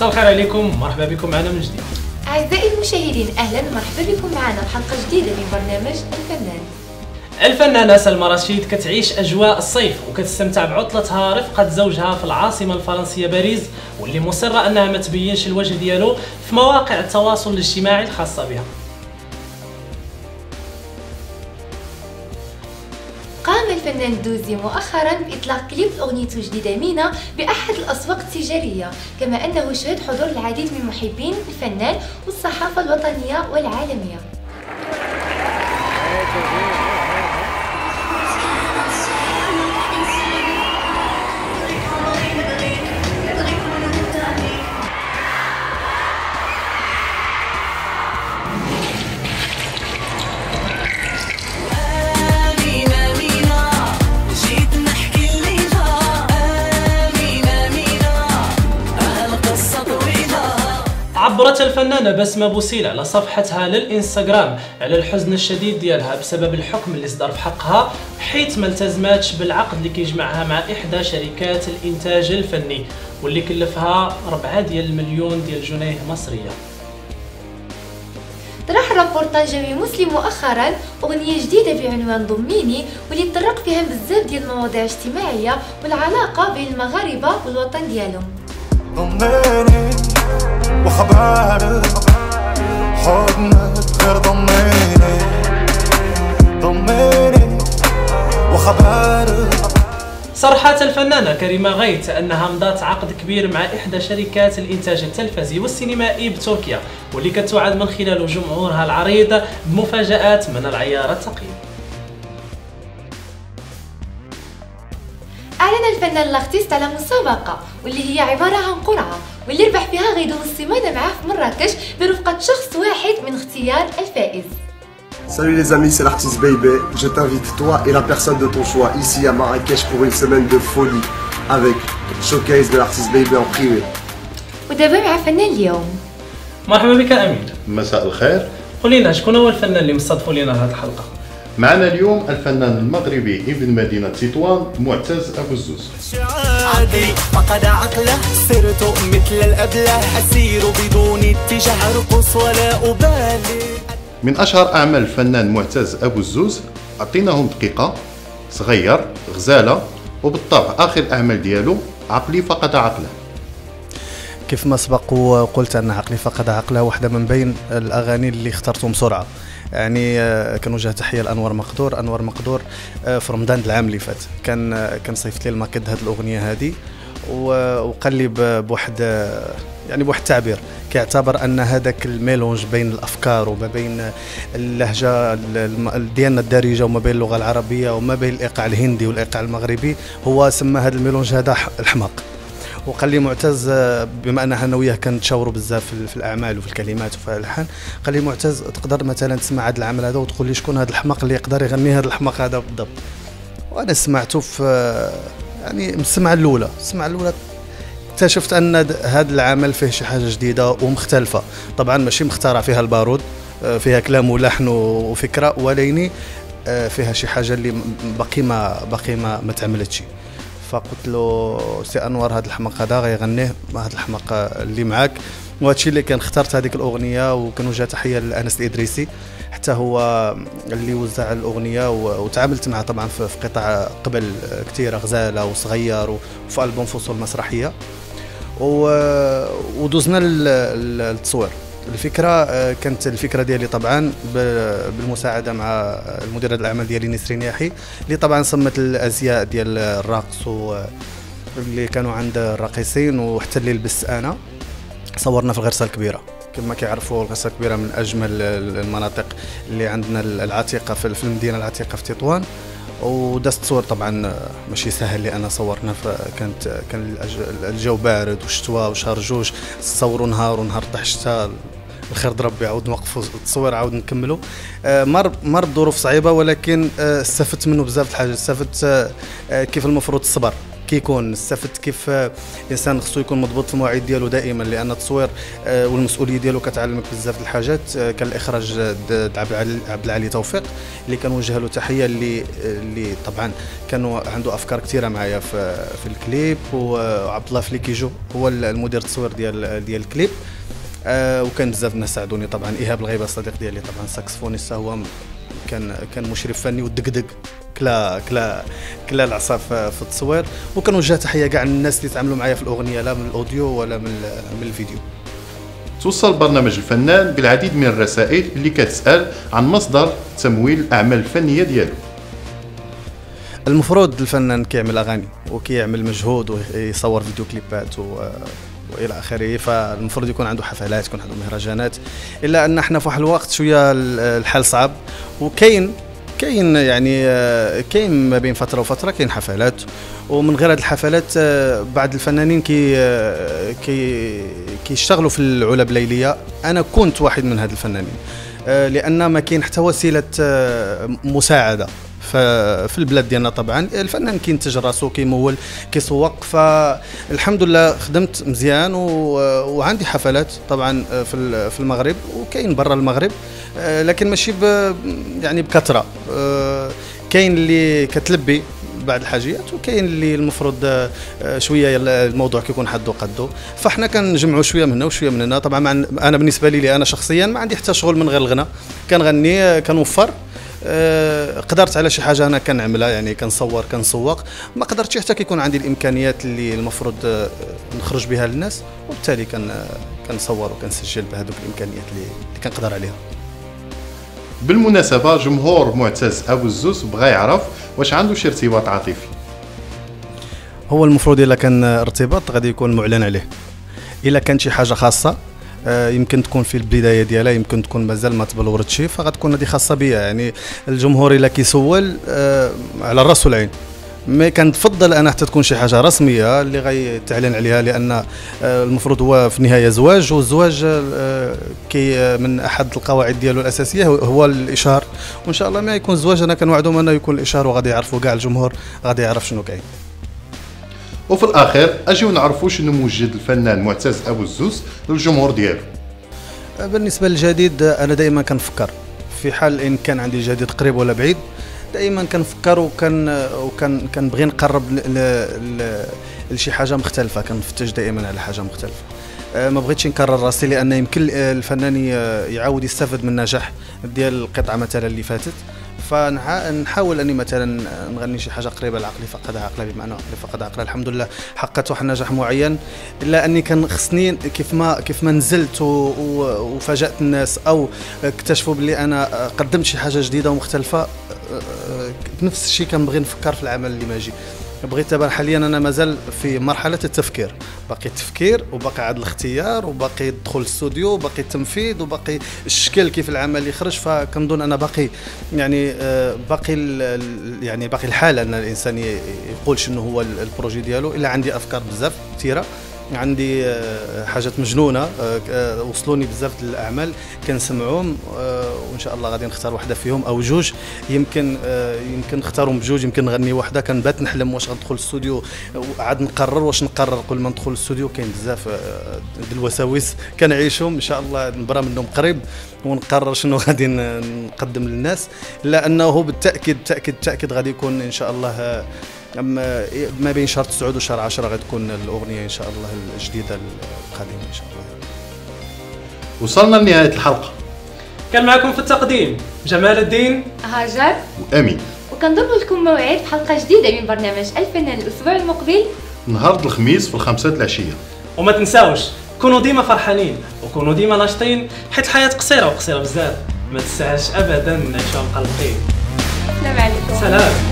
مساء الخير عليكم، مرحبا بكم معنا من جديد. أعزائي المشاهدين، أهلا ومرحبا بكم معنا في حلقة جديدة من برنامج الفنان. الفنانة سلمى رشيد كتعيش أجواء الصيف وكتستمتع بعطلتها رفقة زوجها في العاصمة الفرنسية باريس، واللي مصرة أنها ما تبينش الوجه ديالو في مواقع التواصل الاجتماعي الخاصة بها. قام الفنان دوزي مؤخرا بإطلاق كليب أغنيته الجديدة مينا بأحد الأسواق التجارية، كما أنه شهد حضور العديد من محبين الفنان والصحافة الوطنية والعالمية. عبرت الفنانة بسمة بوسيل على صفحتها للإنستغرام على الحزن الشديد ديالها بسبب الحكم اللي صدر في حقها، حيث ما التزماتش بالعقد اللي كيجمعها مع إحدى شركات الإنتاج الفني واللي كلفها 4 مليون جنيه مصرية. طرح الرابور طنجاوي مسلم مؤخرا أغنية جديدة بعنوان ضميني، واللي تطرق فيها بزاف ديال المواضيع الاجتماعية والعلاقة بين المغاربة والوطن ديالهم. ضميني وخبرك حضنك غير ضميني وخبرك. صرحت الفنانة كريمة غيث أنها مضات عقد كبير مع إحدى شركات الإنتاج التلفزي والسينمائي بتركيا، واللي كتوعد من خلاله جمهورها العريض بمفاجآت من العيار الثقيل. أعلن الفنان لاختيست على مسابقة واللي هي عبارة عن قرعة، واللي ربح فيها غيدوم السيمانة معاه في مراكش برفقة شخص واحد من اختيار الفائز. Salut les amis, c'est l'artiste Baby. Je t'invite toi et la personne de ton choix ici à Marrakech pour une semaine de folie avec showcase de l'artiste Baby en privé. ودابا مع فنان اليوم. مرحبا بك أمين. مساء الخير. قل لنا شكون هو الفنان اللي مستضيفوا لنا هذه الحلقة؟ معنا اليوم الفنان المغربي ابن مدينة تطوان معتز أبو الزوز. عقلي فقد عقله، صرت مثل الأبله، أسير بدون اتجاه، أرقص ولا أبالي. من أشهر أعمال الفنان معتز أبو الزوز أعطيناهم دقيقة، صغير، غزالة، وبالطبع آخر الأعمال ديالو عقلي فقد عقله. كيف ما سبق وقلت أن عقلي فقد عقله واحدة من بين الأغاني اللي اخترتهم بسرعة، يعني كنوجه تحيه لانور مقدور. انور مقدور في رمضان العام اللي فات كان صيفط لي الماكيت هذه الاغنيه هذه، وقال لي بواحد يعني بواحد التعبير كيعتبر ان هذاك الميلونج بين الافكار وما بين اللهجه ديالنا الدارجه وما بين اللغه العربيه وما بين الايقاع الهندي والايقاع المغربي، هو سمى هذا الميلونج هذا الحماق. وقال لي معتز، بما ان انا وياه كنتشاوروا بزاف في الاعمال وفي الكلمات وفي الالحان، قال لي معتز تقدر مثلا تسمع هذا العمل هذا وتقول لي شكون هذا الحماق اللي يقدر يغني هذا الحماق هذا بالضبط. وانا سمعته في يعني السمعه الاولى اكتشفت ان هذا العمل فيه شي حاجه جديده ومختلفه، طبعا ماشي مخترع فيها البارود، فيها كلام ولحن وفكره، ولكن فيها شي حاجه اللي باقي ما تعملتش. فقلت له سي انور هذا الحماق هذا غيغنيه هذا الحماق اللي معاك، وهذا الشيء اللي كان اخترت هذيك الاغنيه. وكنوجه تحيه لانس الادريسي، حتى هو اللي وزع الاغنيه وتعاملت معه طبعا في قطع قبل كثيره، غزاله وصغير وفي البوم فصول مسرحيه، ودوزنا للتصوير. كانت الفكره ديالي طبعا بالمساعده مع المديره الاعمال ديالي نسرين ياحي، اللي طبعا صمت الازياء ديال الرقص اللي كانوا عند الراقصين، وحتى اللي لبست انا. صورنا في الغرسه الكبيره، كما كيعرفوا الغرسه الكبيره من اجمل المناطق اللي عندنا العتيقه في المدينه العتيقه في تطوان. وداز التصوير طبعا ماشي سهل اللي انا صورنا، كان الجو بارد وشتوى وشهر جوج، تصوروا نهار ونهار طاح الشتاء، الخير ربي عاود نوقفوا التصوير عاود نكملوا. مر بظروف صعيبه، ولكن استفدت منه بزاف د الحاجات. استفدت كيف المفروض الصبر، كيكون استفدت كيف الانسان خصو يكون مضبوط في المواعيد ديالو دائما، لان التصوير والمسؤوليه ديالو كتعلمك بزاف د الحاجات. كان الاخراج عبد العالي توفيق اللي كنوجه له تحيه، اللي طبعا كانوا عنده افكار كثيره معايا في الكليب، وعبد الله فليكيجو هو المدير التصوير ديال الكليب. وكان بزاف الناس ساعدوني، طبعا ايهاب الغيبه الصديق ديالي طبعا ساكسفونيست، هو كان مشرف فني والدقدق كلا العصا في التصوير. وكنوجه تحيه كاع الناس اللي تعاملوا معايا في الاغنيه، لا من الاوديو ولا من الفيديو. توصل برنامج الفنان بالعديد من الرسائل اللي كتسال عن مصدر تمويل الاعمال الفنيه ديالو. المفروض الفنان كيعمل اغاني وكيعمل مجهود ويصور فيديو كليبات والى اخره، فالمفروض يكون عنده حفلات، يكون عنده مهرجانات. الا ان احنا في واحد الوقت شويه الحال صعب، وكاين يعني كاين ما بين فتره وفتره كاين حفلات، ومن غير هذه الحفلات بعض الفنانين كيشتغلوا في العلب الليليه. انا كنت واحد من هاد الفنانين، لان ما كاين حتى وسيله مساعده في البلاد ديالنا. طبعا الفنان كينتج راسو، كيمول، كيسوق. فالحمد لله خدمت مزيان وعندي حفلات طبعا في المغرب، وكاين برا المغرب، لكن ماشي يعني بكثره. كاين اللي كتلبي بعض الحاجيات، وكاين اللي المفروض شويه الموضوع كيكون حدو قدو. فاحنا كنجمعوا شويه من هنا وشويه من هنا. طبعا انا بالنسبه لي انا شخصيا ما عندي حتى شغل من غير الغنى، كنغني كنوفر. قدرت على شي حاجه انا كنعملها، يعني كنصور كنسوق. ما قدرتش حتى كيكون عندي الامكانيات اللي المفروض نخرج بها للناس، وبالتالي كنصور وكنسجل بهذوك الامكانيات اللي كنقدر عليها. بالمناسبه جمهور معتز ابو الزوز بغى يعرف واش عنده شي ارتباط عاطفي. هو المفروض الا كان ارتباط غادي يكون معلن عليه. الا كانت شي حاجه خاصه يمكن تكون في البدايه ديالها، يمكن تكون مازال ما تبلورتش، فغتكون هذه خاصه بيا. يعني الجمهور الا كيسول على الراس والعين، مي كنتفضل انا حتى تكون شي حاجه رسميه اللي غيتعلن عليها، لان المفروض هو في النهايه زواج، والزواج كي من احد القواعد ديالو الاساسيه هو الاشهار. وان شاء الله ما يكون الزواج انا كنوعدهم انه يكون الاشهار، وغادي يعرفوا كاع الجمهور غادي يعرف شنو كاين. وفي الاخير اجيو نعرفوا شنو موجد الفنان معتز ابو الزوز للجمهور ديالو. بالنسبه للجديد انا دائما كنفكر في حال ان كان عندي جديد قريب ولا بعيد، دائما كنفكر وكنبغي نقرب لشي حاجه مختلفه، كنفتش دائما على حاجه مختلفه. ما بغيتش نكرر راسي، لان يمكن الفنان يعاود يستفد من النجاح ديال القطعه مثلا اللي فاتت. فنحاول اني مثلا نغني شي حاجه قريبه لعقلي فقد عقله، بمعنى عقلي فقد عقله الحمد لله حققت واحد النجاح معين. الا اني كان خصني كيف ما نزلت وفاجات الناس، او اكتشفوا بلي انا قدمت شي حاجه جديده ومختلفه، بنفس الشيء كنبغي نفكر في العمل اللي ماجي. بغيت دابا حاليا انا مازال في مرحله التفكير، باقي التفكير وباقي عاد الاختيار وباقي الدخول الاستوديو وباقي التنفيذ وباقي الشكل كيف العمل يخرج. فكنظن انا باقي يعني باقي الحاله ان الانسان يقول شنو هو البروجي ديالو. الا عندي افكار بزاف كثيره، عندي حاجات مجنونه، وصلوني بزاف الاعمال كنسمعهم، وان شاء الله غادي نختار واحده فيهم او جوج. يمكن نختارهم بجوج، يمكن نغني واحده. كنبات نحلم واش غندخل الاستوديو، وعاد نقرر واش نقرر قبل ما ندخل الاستوديو. كاين بزاف د الوساوس كنعيشهم، ان شاء الله نبرى منهم قريب ونقرر شنو غادي نقدم للناس. لانه بالتاكيد غادي يكون ان شاء الله ما بين شهر 9 وشهر 10 غتكون الاغنيه ان شاء الله الجديده القادمه ان شاء الله. وصلنا لنهايه الحلقه. كان معكم في التقديم جمال الدين، هاجر وامين، وكنضرب لكم موعد بحلقه جديده من برنامج الفنان الاسبوع المقبل نهار الخميس في 5 العشيه. وما تنساوش كونوا ديما فرحانين وكونوا ديما ناشطين، حيت الحياه قصيره بزاف، ما تسعاش ابدا نعيشوها مقلقين. السلام عليكم. سلام.